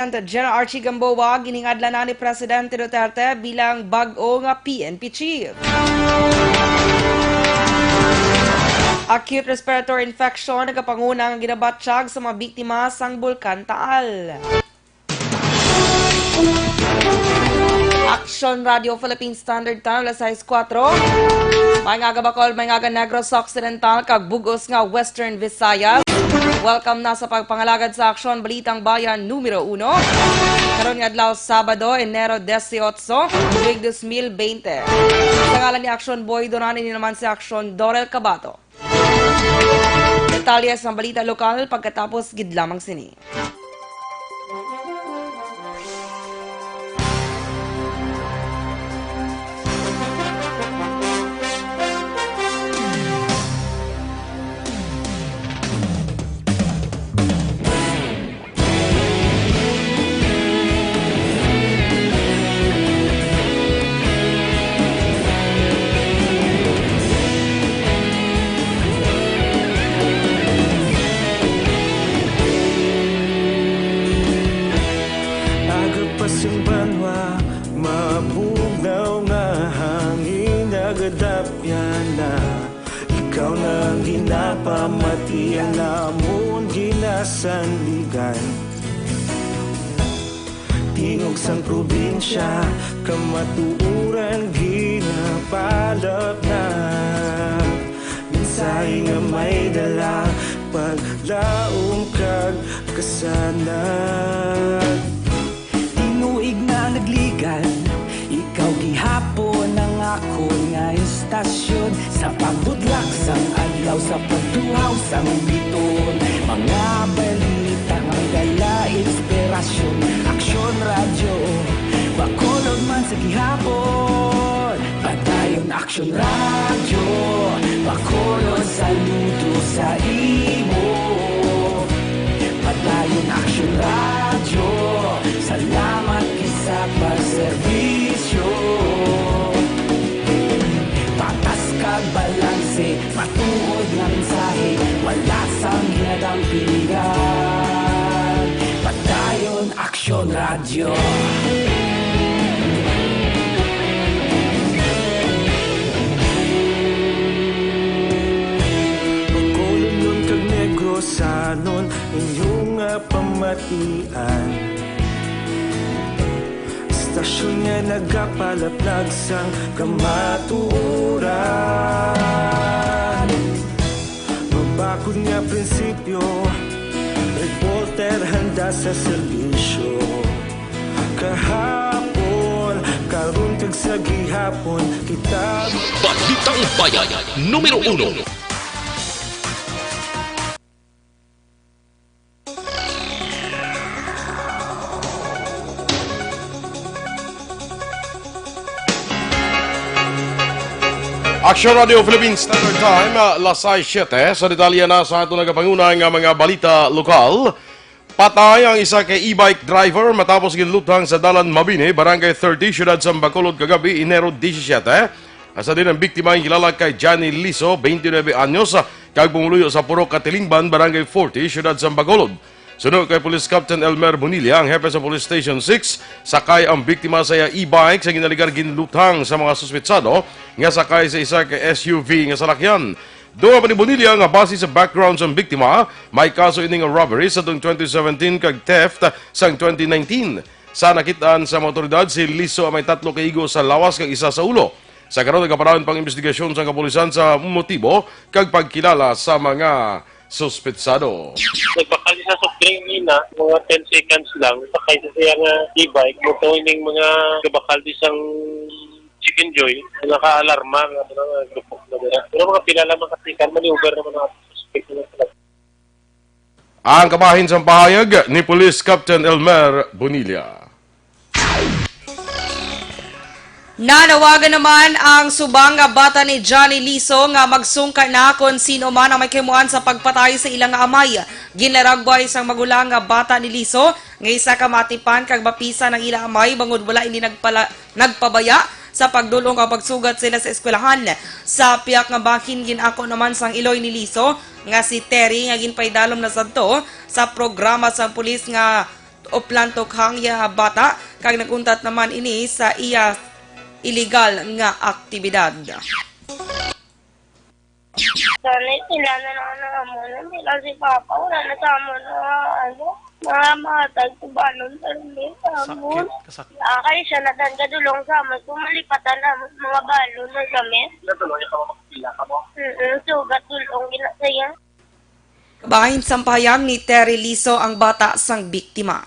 General Archie Gamboa giningadla na ni Presidente Duterte bilang bag-o nga PNP chief. Acute respiratory infection nagapangunang ginabatsyag sa mga biktima sang Bulkan Taal. Aksyon Radio Philippine Standard Time alas 6:04. May nga Bacol, may nga Negros Occidental kag bugos nga Western Visayas. Welcome na sa pagpangalagad sa Aksyon Balitang Bayan Numero 1. Karon nga adlaw Sabado, Enero 18, 2020. Sa ngalan ni Aksyon Boy Duran ni naman si Aksyon Dorel Cabatu. Detalye sa balita lokal pagkatapos gid lamang sini. Ikaw nang ginapamati ang namon ginasanligan. Tingog sang probinsya kamatuuran ginapalap na. Minsay nga may dala paglaom kag kasanag. Tinuig na nagligan, ikaw gihapon ang ako nga istasyon. Sa pagbudlak sang adlaw, sa pagtuhaw sang biton. Mga balita ang dala inspirasyon. Aksyon radyo, bakolog man sa gihapon. Padayon Aksyon radyo, bakolog saludo sa imo. Padayon Aksyon radyo, salamat isa pagserbisyo. Patas kag balanse, matuod nga mensahe, wala sang ginadampingan. Padayon Aksyon radyo. Pagkolon kag Negros anon inyong pamatian. Stasyon nga nagapalaplag sang kamatuuran. Mabakod nga prinsipyo, reporter handa sa serbisyo. Kahapon, karon kag sa gihapon, kita Balitang Bayan Numero 1. Aksyon Radio Philippine Standard Time, alas 7. Sa detalye na sa ato nagapangunang mga balita lokal. Patay ang isa kay e-bike driver matapos ginlutang sa Dalan Mabini, Barangay 30, Siyudad sa Bacolod kagabi, Enero 17. Asa din ang biktima ang kilala kay Johnny Liso, 29 anyos, kag pumuluyo sa Purok Katilingban, Barangay 40, Siyudad sa Bacolod. Sunod kay Police Captain Elmer Bonilla, ang hepe sa Police Station 6, sakay ang biktima sa e-bike sa ginaligar ginlutang sa mga suspetsado nga sakay sa isa kay SUV nga salakyan. Doon pa ni Bonilla nga base sa background sa biktima, may kaso ini nga robbery sa 2017 kag theft sang 2019. Sa nakitaan sa mga otoridad, si Liso may 3 kaigo sa lawas kag isa sa ulo. Sa karon nagaparaon pang investigasyon sa kapulisan sa motibo kag pagkilala sa mga suspetsado. Nagbakali sa software nila, mga 10 seconds lang, sakay sa siya nga e-bike, mutuin mga kabakaldi sang Chicken Joy, naka-alarma, gupok na nila. Pero mga pilala mga kasikan, maniuber naman ang suspect na talaga. Ang kabahin sa pahayag ni Police Captain Elmer Bonilla. Nanawagan naman ang subang nga bata ni Johnny Liso nga magsungka na kung sino man ang may kimuan sa pagpatay sa ilang amay. Ginlaragbay sang magulang nga bata ni Liso nga isa ka matipan kag mapisa ng ilang amay bangod wala ini nagpabaya sa pagdulong o pagsugat sila sa eskwelahan. Sa piyak nga bahin ginako naman sang iloy ni Liso nga si Terry nga ginpaydalom na sadto sa programa sa pulis nga o plantok hangya bata kag naguntat naman ini sa iya illegal nga aktibidad. Sana sila na lang naman. Hindi lang si Papa. Wala na sa amon na mga matag sa balon sa rin sa amon. Akay siya na dan kadulong sa amon. Kumalipatan na mga balon na gamit. Natulong ka mo makapila ka mo? Sugat tulong ginasaya. Kabahin sampayang ni Terry Liso ang bata sang biktima.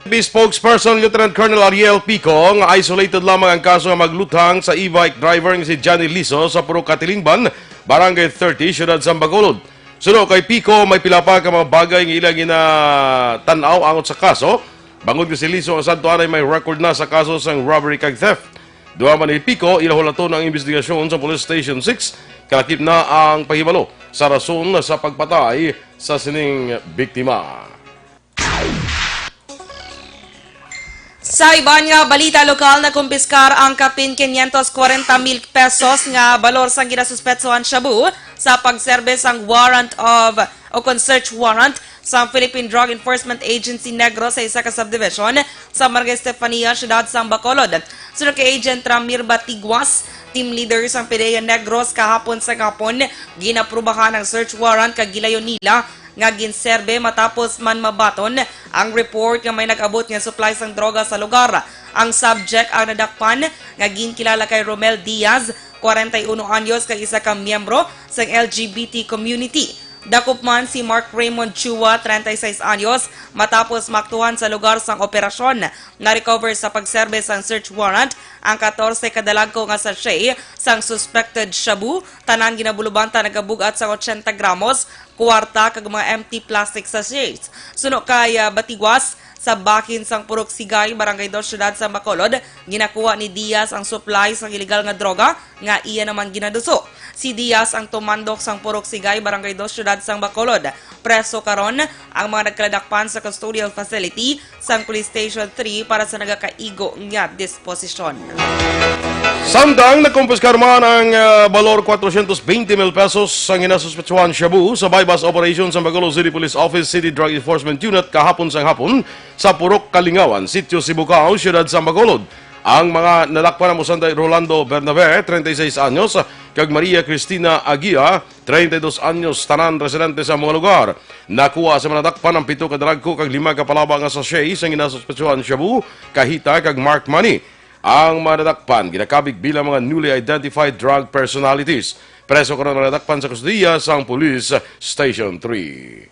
Spokesperson Lieutenant Colonel Ariel Pico nga isolated lamang ang kaso nga magluthang sa e-bike driver nga si Johnny Liso sa Puro Katilingban, Barangay 30, Siyudad sa Bacolod. Suno kay Pico, may pila pa ka mga bagay nga ilang tanaw angot sa kaso. Bangod ko si Liso ang santuan ay may record na sa kaso sang robbery kag theft. Duha man ni Pico, ilahulaton ang investigasyon sa Police Station 6, kalakip na ang pahibalo sa rason sa pagpatay sa sining biktima. Sa iban nga balita lokal na kumpiskar ang kapin 540,000 pesos nga balor sang ginasuspetsohan shabu sa pagserbe sang warrant of o search warrant sa Philippine Drug Enforcement Agency Negro sa isa ka subdivision sa Barangay Estefania, Siyudad sang Bacolod. Sunod kay Agent Ramir Batigwas, team leader sang PDEA Negros kahapon sa gapon, ginaprubahan ang search warrant kag gilayon nila nga ginserbe matapos man mabaton ang report nga may nag-abot nga supply sang droga sa lugar. Ang subject ang nadakpan nga ginkilala kay Romel Diaz, 41 anyos kag isa ka miyembro sang LGBT community. Dakop man si Mark Raymond Chua, 36 anyos, matapos maktuhan sa lugar sang operasyon. Na-recover sa pagserbe sang search warrant ang 14 kadalagko nga sachet sang suspected shabu, tanan ginabulubanta nagabugat sa 80 gramos, kwarta kag mga empty plastic sachets. Suno kay Batigwas, sa bakin sang Purok Sigay, Barangay 2, Siyudad sa Bacolod, ginakuha ni Diaz ang supply sang illegal nga droga nga iya naman ginaduso. Si Diaz ang tumandok sang Purok Sigay, Barangay 2, Siyudad sang Bacolod. Preso karon ang mga nagkaladakpan sa custodial facility sang Police Station 3 para sa nagakaigo nga disposisyon. Samtang nakumpiskar man ang balor 420,000 pesos ang ginasuspetsuhan shabu sa bypass operation sa Bacolod City Police Office City Drug Enforcement Unit kahapon sang hapon sa Purok Kalingawan, Sitio Sibukao, Siyudad sa Bacolod. Ang mga nalakpan ng Musantay Rolando Bernabe, 36 anyos, kag Maria Cristina Aguia, 32 anyos, tanan residente sa mga lugar. Nakuha sa manadakpan ang 7 kadaragko kag 5 kapalaba nga sachet sa ginasuspetsuhan shabu, kahita kag mark money. Ang manadakpan ginakabig bilang mga newly identified drug personalities. Preso karon manadakpan sa kustudiya sang Police Station 3.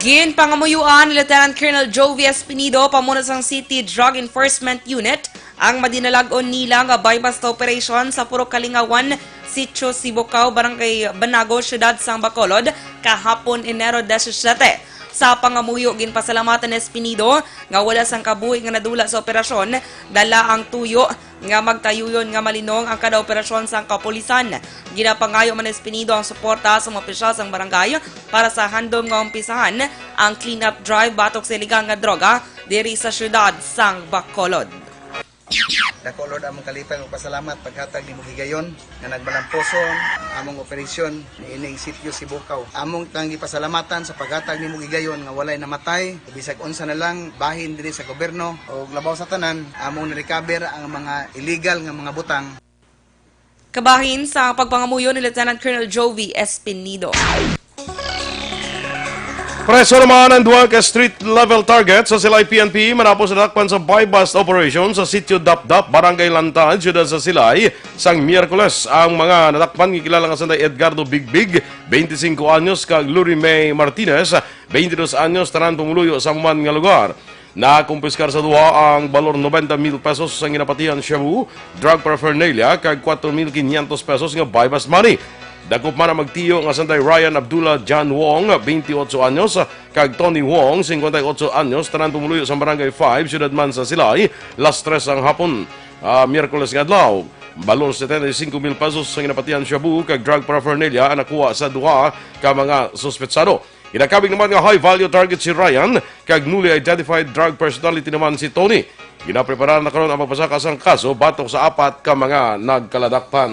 Gin pangamuyuan ni Lieutenant Colonel Jovi Espinido, pamuno sang City Drug Enforcement Unit, ang madinalagon nila nga bypass operation sa Purok Kalingawan, Sitio Sibukao, Barangay Banago, Siyudad sang Bacolod, kahapon Enero 17. Sa pangamuyo, ginpasalamatan ni Espinido nga wala sang kabuhi nga nadula sa operasyon, dala ang tuyo nga magtayuyon nga malinong ang kada operasyon sang kapulisan. Ginapangayo man ni Espinido ang suporta sa mga opisyal sang barangay para sa handom nga umpisahan ang clean-up drive batok sa iligang nga droga diri sa Siyudad sang Bacolod. Dako Lord among kalipay ug pasalamat paghatag nimo gigayon nga nagbalamposon among operasyon ining sitio Sibukaw. Among tang gipasalamatan sa paghatag nimo gigayon nga walay namatay, bisag unsa na lang bahin diri sa gobyerno ug labaw sa tanan among na-recover ang mga illegal nga mga butang. Kabahin sa pagpangamuyo ni Lieutenant Colonel Jovi Espinido. Preso naman ang duwang ka street-level target sa Silay PNP manapos sa dakpan sa bypass operation sa Sitio Dapdap, Barangay Lantan, Siyudad sa Silay, sang Miyerkules. Ang mga nadakpan gikilala nga sanday Edgardo Bigbig, 25 anyos, kag Luri May Martinez, 22 anyos, tanan pumuluyo sa man nga lugar. Nakumpiskar sa duha ang balor 90,000 pesos sa ginapatihan shabu, drug paraphernalia, kag 4,500 pesos nga bypass money. Dakop man ang magtiyo nga sanday Ryan Abdullah John Wong, 28 anyos, kag Tony Wong, 58 anyos, tanan tumuluyo sa Barangay 5, Siyudad man sa Silay, las 3 ang hapon, Miyerkules nga adlaw. Balon 75,000 pesos sa ginapatihan shabu, kag drug paraphernalia ang nakuha sa duha ka mga suspetsado. Inakabing naman nga high-value target si Ryan, kag newly identified drug personality naman si Tony. Ginapreparahan na karon ang pagpasaka sang kaso batok sa 4 ka mga nagkaladakpan.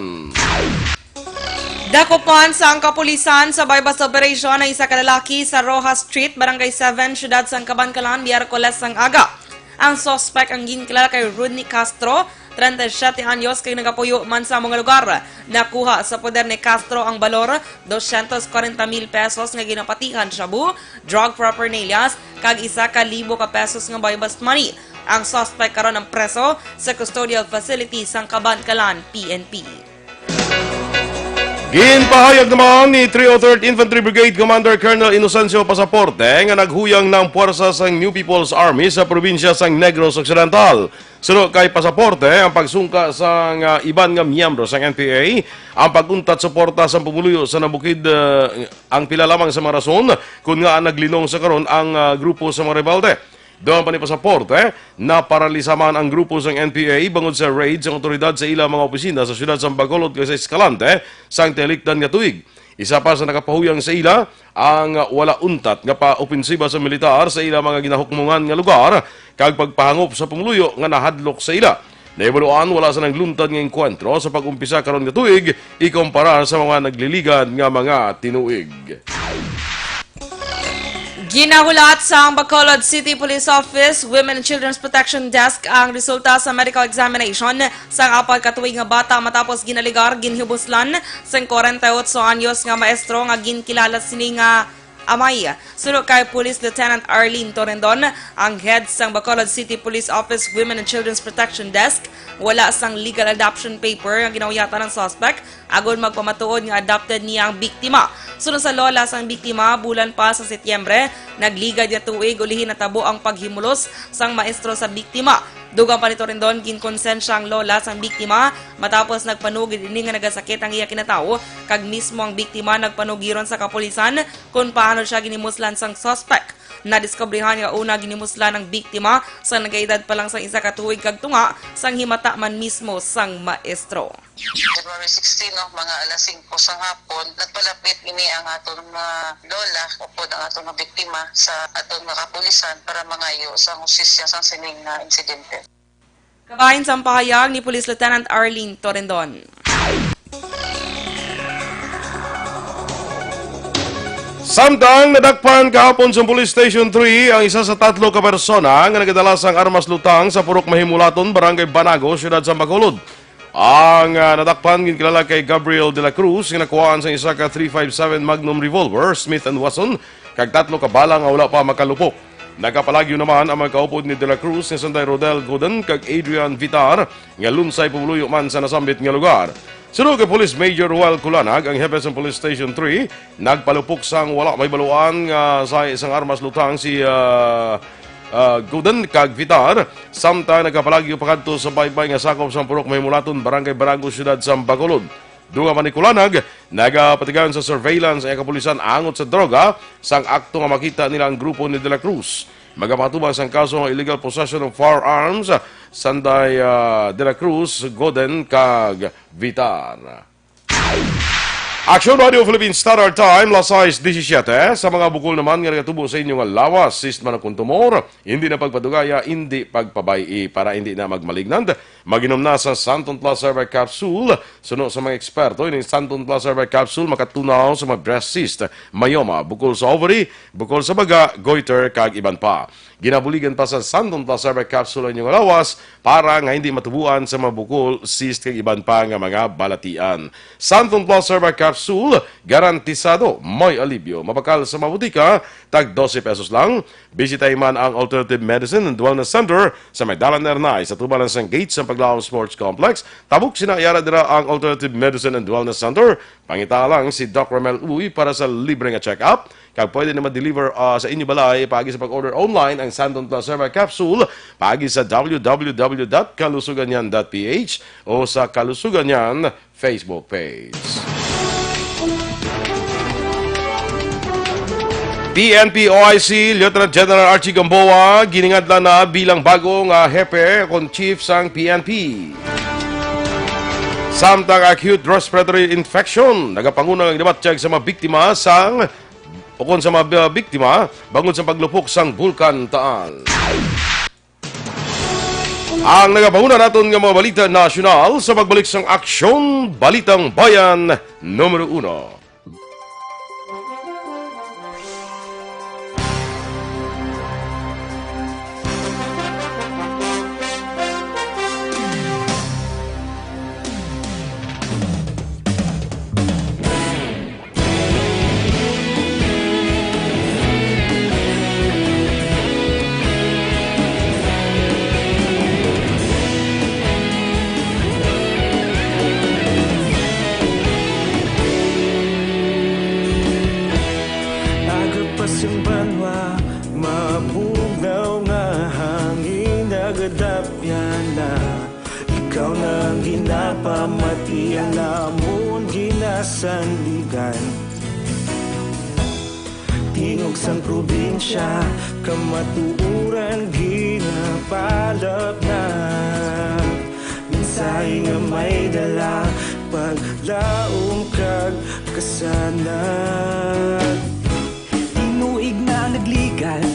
Dakupan sa ang kapulisan sa bypass operation ng isa ka lalaki sa Rojas Street, Barangay 7, Siyudad San Cabancalan, Miyerkules ang aga. Ang suspect ang ginkilala kay Rodney Castro, 37 anyos, kay nagapuyo man sa mga lugar. Nakuha sa poder ni Castro ang balor 240,000 pesos nga ginapatihan shabu, drug paraphernalia, kag 1,000 ka pesos nga bypass money. Ang suspect karon ang preso sa custodial facility sang Cabancalan, PNP. Ginpahayag naman ni 303rd Infantry Brigade Commander Colonel Inocencio Pasaporte nga naghuyang ng puwersa sa New People's Army sa probinsya sang Negros Occidental. Sunod kay Pasaporte, ang pagsungka sa iban nga miyembro sa NPA, ang paguntat suporta sa pumuluyo sa nabukid ang pila lamang sa mga rason kung nga naglinong sa karon ang grupo sa mga rebelde. Doon pa ni Pasaporte, naparalisa man ang grupo ng NPA bangod sa raid sa otoridad sa ilang mga opisina sa siyudad ng Bacolod kaysa Escalante, sang teliktan nga tuig. Isa pa sa nakapahuyang sa ila, ang wala untat nga pa-opensiba sa militar sa ilang mga ginahukmungan nga lugar, kag pagpahangop sa pumuluyo nga nahadlok sa ila. Naibaluan, wala sa nagluntad nga enkwentro sa pag-umpisa karon nga tuig, ikumpara sa mga nagliligan nga mga tinuig. Ginahulat sa Bacolod City Police Office Women and Children's Protection Desk ang resulta sa medical examination sa 4 katuig nga bata matapos ginaligar ginhubuslan sa 48 anyos nga maestro nga ginkilala sini nga amay. Sunod kay Police Lieutenant Arlene Torrendon, ang head sang Bacolod City Police Office Women and Children's Protection Desk, wala sang legal adoption paper nga ginawiyatan ng suspect agon magpamatuod nga adopted niya ang biktima. Sunod sa lola sang biktima, bulan pa sa Setyembre, nagligad niya tuig ulihin natabo ang paghimulos sang maestro sa biktima. Dugang pa ni Torrendon, ginkonsensya ang lola sang biktima matapos nagpanugid ini nga nagasakit ang iya kinatao, kag mismo ang biktima nagpanugiron sa kapulisan kung paano siya ginimuslan sang suspect. Nadiskobrehan nga una ginimuslan ang biktima sa nagaedad pa lang sang 1 ka tuig kag tunga sang himata man mismo sang maestro. February 16, no, mga alas 5 sa hapon, nagpalapit ini ang atong lola o po ang atong biktima sa atong kapulisan para mangayo sa hustisya sa sining na insidente. Kabahin sa pahayag ni Police Lieutenant Arlene Torrendon. Samtang nadakpan kahapon sa Police Station 3 ang isa sa 3 ka persona nga nagadala sang armas lutang sa Purok Mahimulaton, Barangay Banago, Siyudad sa Bacolod. Ang nadakpan ginkilala kay Gabriel de la Cruz nga nakuhaan sa isa ka 357 Magnum Revolver, Smith & Wesson, kag 3 ka bala nga wala pa makalupok. Nagapalagyo naman ang mga kaupod ni de la Cruz ni Sanday Rodel Goden kag Adrian Vitar nga lunsay pumuluyo man sa nasambit nga lugar. Sunod kay Police Major Ruel Culanag, ang hepe sa Police Station 3, nagpalupok sang wala may baluan sa isang armas lutang si Goden kag Vitar, samtang nagapalagyo pakadto sa baybay nga sakop sa Purok Mahimulaton, Barangay Banago, Siyudad sa Bacolod. Duga man ni Culanag, nagapatigan sa surveillance ang kapulisan angot sa droga sang akto nga makita nila ang grupo ni De La Cruz. Magapatubang sang kaso ng illegal possession of firearms, Sanday De La Cruz, Goden kag Vitar. Aksyon Radio Philippines Standard Time, lasais 17. Sa mga bukol naman nga nagatubo sa inyo nga lawas, sistma na kuntumor, hindi na pagpadugaya, hindi pagpabayi para hindi na magmalignant. Maginom na sa Santon Plus Herbal Capsule. Suno sa mga eksperto, yung Santon Plus Herbal Capsule makatunaw sa mga breast cyst, myoma, bukol sa ovary, bukol sa baga, goiter, kag iban pa. Ginabuligan pa sa Santon Plus Herbal Capsule ang inyong lawas para nga hindi matubuan sa mga bukol, cyst, kag iban pa nga mga balatian. Santon Plus Herbal Capsule, garantisado, may alibyo. Mabakal sa mabutika, tag 12 pesos lang. Bisitahin man ang Alternative Medicine and Wellness Center sa Magdalan Ernay sa tubalan ng gate sa Paglaong Sports Complex. Tabuk sinayara dira ang Alternative Medicine and Wellness Center. Pangita lang si Doc Ramel Uy para sa libre nga check-up. Kag pwede na ma-deliver sa inyo balay pagi sa pag-order online ang Santon Plus Herbal Capsule pagi sa www.kalusuganyan.ph o sa Kalusuganyan Facebook page. PNP OIC Lieutenant General Archie Gamboa giningadla na bilang bagong hepe kon chief sang PNP. Samtang acute respiratory infection nagapangunang namatiyag sa mga biktima sang ukon sa mga biktima bangon sa paglupok sang Bulkan Taal. Ang nagapanguna naton nga mga balita nasyonal sa pagbalik sang Aksyon, Balitang Bayan, Numero 1. Agapasang banwa, mapugaw nga hangin, nagadapyan na. Ikaw na ang ginapamatian namon ginasandigan. Tingog sang probinsya, kamatuuran ginapalap na. Minsay nga may dala, paglaom kag kasanag. Tinuig na nagligan,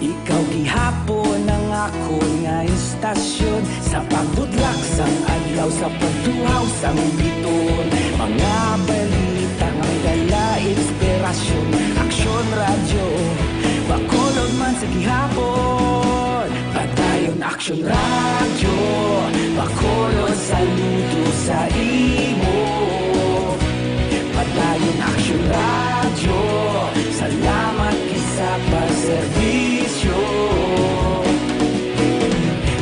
ikaw gihapon ang ako nga istasyon. Sa pagbutlak sang adlaw, sa pagtuhaw sang biton. Mga balita nga may dala inspirasyon. Aksyon radyo, bakolod man sa gihapon. Padayon aksyon radyo, bakolod saludo sa imo. Padayon aksyon radyo, salamat kisa pagserbisyo.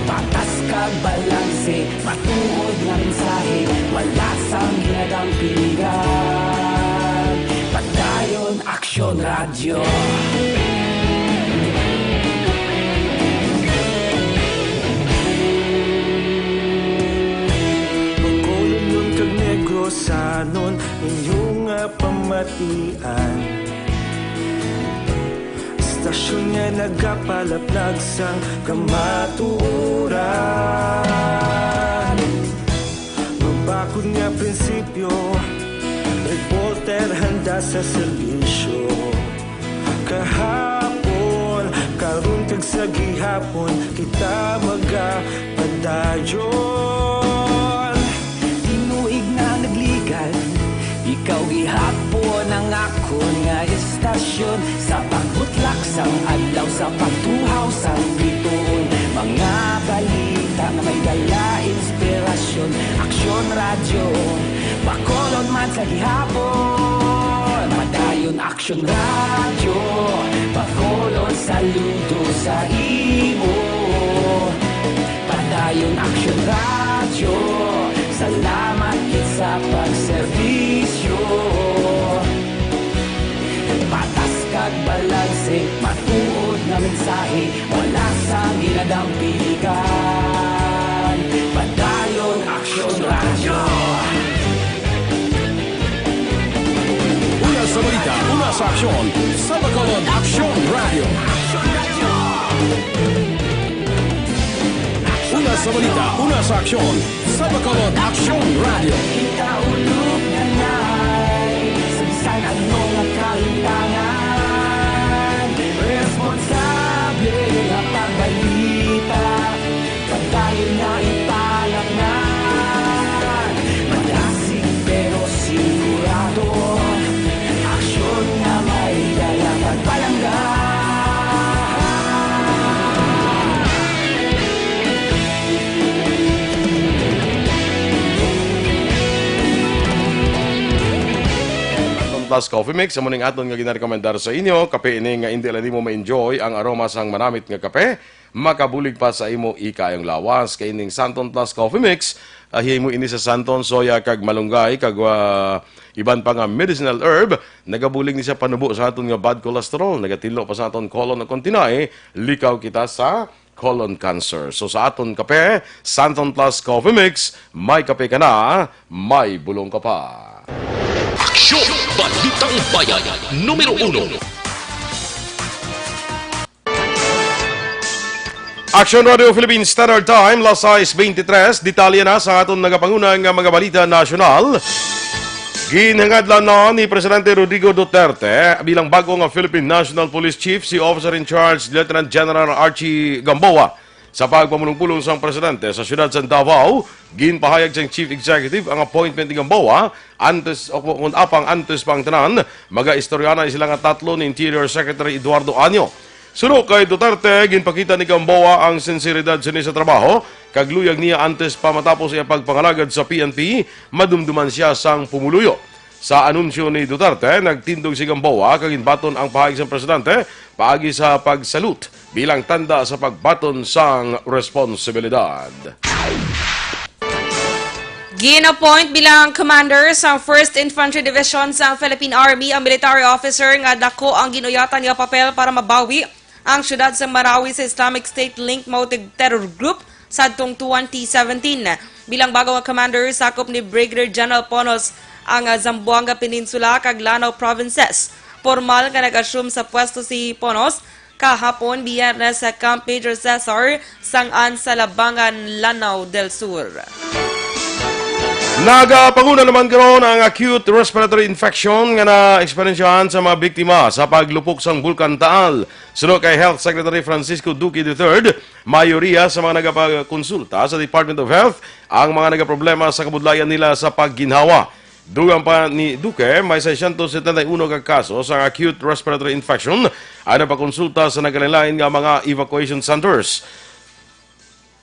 Patas kag balanse, matuod nga mensahe, wala sang ginadampingan. Padayon aksyon radyo. Bakolod nun kag negrosanon, inyong pamatian. Istasyon nga nagapalaplag sang kamatuuran. Mabakod nga prinsipyo, reporter handa sa serbisyo. Kahapon, karon kag sa gihapon, kita magapadayon. Tinuig na nagligan, ikaw gihapon ang ako nga istasyon. Sa pagbutlak sang adlaw, sa pagtuhaw sang biton. Mga balita nga may dala inspirasyon. Aksyon radyo, bakolod man sa gihapon. Padayon aksyon radyo, bakolod saludo sa imo. Padayon aksyon radyo, salamat kit sa pagserbisyo. Patas kag balanse, matuod nga mensahe, wala sang ginadampingan. Padayon aksyon radyo. Una sa balita, una sa aksyon, sa Bacolod Aksyon Radio. Una sa balita, una sa aksyon, sa Bacolod Aksyon Radio. Kita ulog na na'y sabisan ano nga kalintangan. Responsable nga pagbalita, pagdayon na ipalak na. Malasig pero sigurado, aksyon nga may dalang pagpalanggan. Plus Coffee Mix, sa muning aton nga ginarekomendar sa inyo, kape ini nga hindi lang mo ma-enjoy ang aroma sang manamit nga kape, makabulig pa sa imo ikayong lawas. Kay ining Santon Plus Coffee Mix, ahiay mo ini sa Santon, soya, kag malunggay, kag iban pa nga medicinal herb, nagabulig ni sa panubo sa aton nga bad cholesterol, nagatilo pa sa aton colon na kontinay, likaw kita sa colon cancer. So sa aton kape, Santon Plus Coffee Mix, may kape ka na, may bulong ka pa. Aksyon, Balitang Bayan, Numero 1. Aksyon Radio Philippines Standard Time, las 6:23, detalye na sa aton nagapangunang mga balita nasyonal. Ginhangadlan na ni Presidente Rodrigo Duterte bilang bago nga Philippine National Police Chief si Officer in Charge Lieutenant General Archie Gamboa Sa pagpamulong-pulong sang presidente sa siyudad sa Davao, ginpahayag sang Chief Executive ang appointment ni Gamboa, antes o kung apang antes pang tanan, mag-istoryanan sila nga tatlo ni Interior Secretary Eduardo Anyo. Sunod kay Duterte, ginpakita ni Gamboa ang sinseridad sini sa trabaho, kagluyag niya antes pa matapos iya pagpangalagad sa PNP, madumduman siya sang pumuluyo. Sa anunsyo ni Duterte, nagtindog si Gamboa kaginbaton ang pahayag sa presidente paagi sa pagsalute bilang tanda sa pagbaton sang responsibilidad. Gin-appoint bilang commander sa 1st Infantry Division sa Philippine Army ang military officer nga dako ang ginuyatan niya papel para mabawi ang syudad sa Marawi sa Islamic State Linked Motive Terror Group sa atong 2017. Bilang bago nga commander, sakop ni Brigadier General Ponos ang Zamboanga Peninsula kag Lanao Provinces. Formal nga nag-assume sa pwesto si Ponos kahapon Biyernes sa Camp Major Cesar Sangan sa Labangan, Lanao del Sur. Nagapanguna naman karon ang acute respiratory infection nga na-eksperyensyahan sa mga biktima sa paglupok sang Bulkan Taal. Sunod kay Health Secretary Francisco Duque III, mayoriya sa mga nagapakonsulta sa Department of Health ang mga nagaproblema sa kabudlayan nila sa pagginhawa. Dugang pa ni Duque, may 671 ka kaso sa acute respiratory infection ang napakonsulta sa nagkalilain nga mga evacuation centers.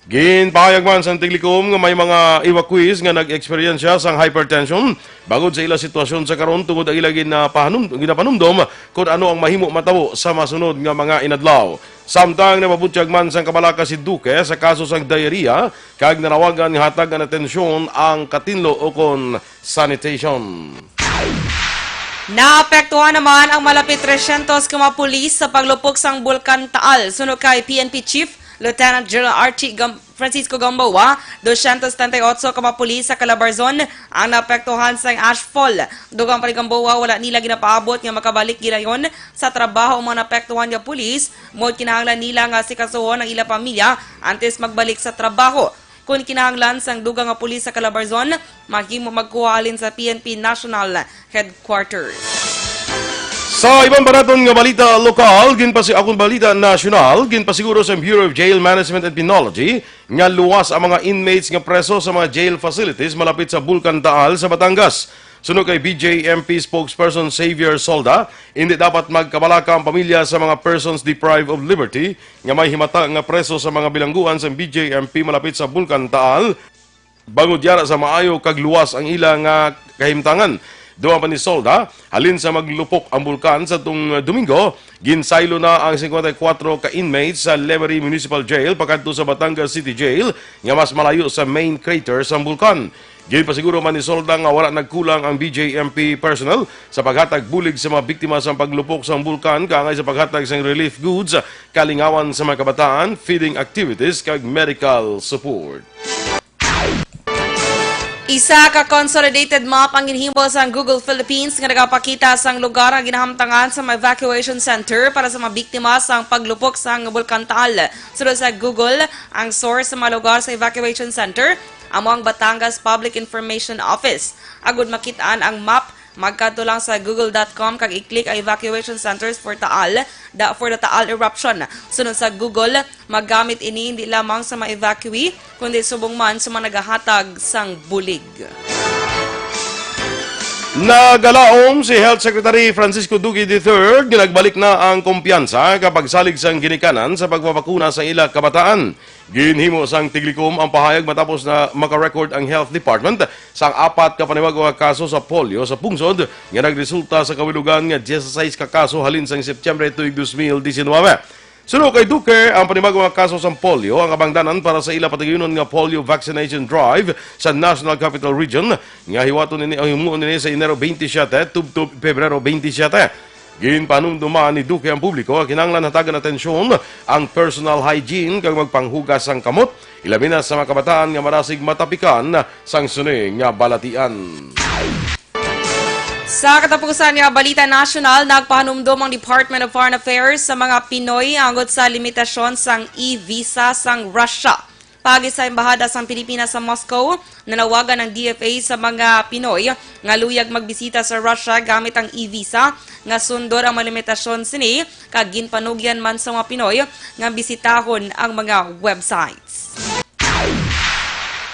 Ginpahayag man sa Tiglikom nga may mga evacuees nga nag-eksperyensya sang hypertension bagod sa ila sitwasyon sa karon tungod ang ila ginapanumdom kung ano ang mahimo matabo sa masunod nga mga inadlaw. Samtang napabutyag man sang kabalaka si Duque sa kaso sang diarrhea kag nanawagan nga hatag ang atensyon ang katinlo o kon sanitation. Naapektuhan naman ang malapit 300 ka mga pulis sa paglupok sang Bulkan Taal. Sunod kay PNP Chief Lieutenant General Francisco Gamboa, 238 ka mga pulis sa Calabarzon ang naapektuhan sa ashfall. Dugang pa ni Gamboa, wala nila ginapaabot nga makabalik girayon sa trabaho ang mga naapektuhan nga pulis. Mod kinahanglan nila nga sikasuhon ang ila pamilya antes magbalik sa trabaho. Kung kinahanglan sang dugang nga pulis sa Calabarzon, maghimo magkuhalin sa PNP National Headquarters. Sa ibang banaton nga balita lokal, akong balita nasyonal, ginpasiguro sa Bureau of Jail Management and Penology nga luwas ang mga inmates nga preso sa mga jail facilities malapit sa Bulkan Taal sa Batangas. Sunod kay BJMP spokesperson Xavier Solda, hindi dapat magkabalaka ang pamilya sa mga persons deprived of liberty nga may himata nga preso sa mga bilangguan sa BJMP malapit sa Bulkan Taal. Bangod yara sa maayo kag luwas ang ilang kahimtangan. Duwa pa ni Solda, halin sa maglupok ang bulkan sa itong Domingo, ginsaylo na ang 54 ka-inmates sa Lemery Municipal Jail pagkanto sa Batangas City Jail nga mas malayo sa main crater sa bulkan. Ginpasiguro man ni Solda nga wala nagkulang ang BJMP personnel sa paghatag bulig sa mga biktima sa paglupok sa bulkan kaangay sa paghatag sa relief goods, kalingawan sa mga kabataan, feeding activities kag medical support. Isa ka consolidated map ang ginhimo sa Google Philippines nga nagapakita sang lugar nga ginahamtangan sa mga evacuation center para sa mga biktima sa paglupok sa Bulkan Taal. Sunod sa Google, ang source sa mga lugar sa evacuation center amo ang Batangas Public Information Office. Agud makitaan ang map, magkadto lang sa google.com kag i-click ang evacuation centers for Taal for the Taal eruption. Sunod sa Google, maggamit ini hindi lamang sa mga evacuee kundi subong man sa mga nagahatag sang bulig. Nagalaom si Health Secretary Francisco Duque III, ginagbalik na ang kumpiyansa kapag salig sang ginikanan sa pagpapakuna sa ila kabataan. Ginhimo sang Tiglikom ang pahayag matapos na makarecord ang Health Department sang 4 ka panibago nga kaso sa polio sa pungsod nga nagresulta sa kawilugan nga 16 ka kaso halin sang Setyembre tuig 2019. Sunod kay Duque, ang panibago nga kaso sa polio ang abangdanan para sa ila patigayunon nga polio vaccination drive sa National Capital Region nga hiwaton nini ang himuon nini sa Enero 27 tub Pebrero 27. Ginpanumdumaan ni Duque ang publiko kinahanglan hatagan atensyon ang personal hygiene kag magpanghugas sang kamot ilabi na sa mga kabataan nga marasig matapikan sang suni nga balatian. Sa katapusan nga balita nasyonal, nagpahanumdom ang Department of Foreign Affairs sa mga Pinoy anggot sa limitasyon sang e-visa sang Russia. Pagi sa embahada sa Pilipinas sa Moscow, nanawagan ng DFA sa mga Pinoy nga luyag magbisita sa Russia gamit ang e-visa nga sundor ang mga limitasyon sini kag ginpanugyan man sa mga Pinoy nga bisitahon ang mga websites.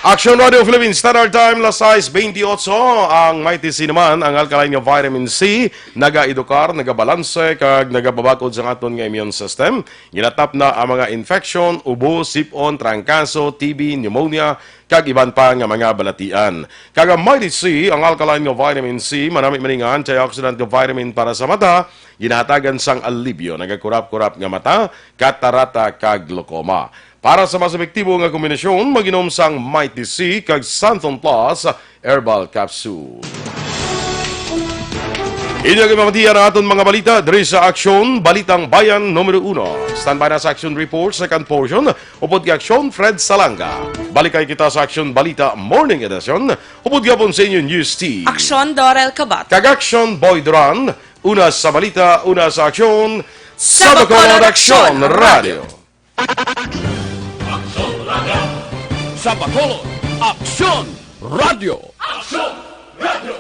Aksyon Radio Philippines Standard Time, las 6:28. Ang mighty C naman, ang alkaline nga vitamin C, naga-edukar, nagabalanse, kag nagababakod sa aton nga immune system. Ginatap na ang mga infection, ubo, sipon, trangkaso, TB, pneumonia, kag iban pa nga mga balatian. Kag ang mighty C, ang alkaline nga vitamin C, manami maninga antioxidant nga vitamin para sa mata, ginahatagan sang alibyo, nagakurap-kurap nga mata, katarata, kag glaucoma. Para sa mas epektibo nga kombinasyon, mag-inom sang Mighty C kag Santon Plus Herbal Capsule. Inyong ipamatiyan ang aton mga balita diri sa Aksyon, Balitang Bayan Numero 1. Standby na sa Aksyon Report, second portion, upod kay Aksyon Fred Salanga. Balikay kita sa Aksyon Balita Morning Edition, upod gapon sa inyong News Team. Aksyon Dorel Cabatu. Kag Aksyon Boy Duran, una sa balita, una sa Aksyon, sa Bacolod Aksyon Radio. Sa Bacolod, Aksyon Radio! Aksyon Radio!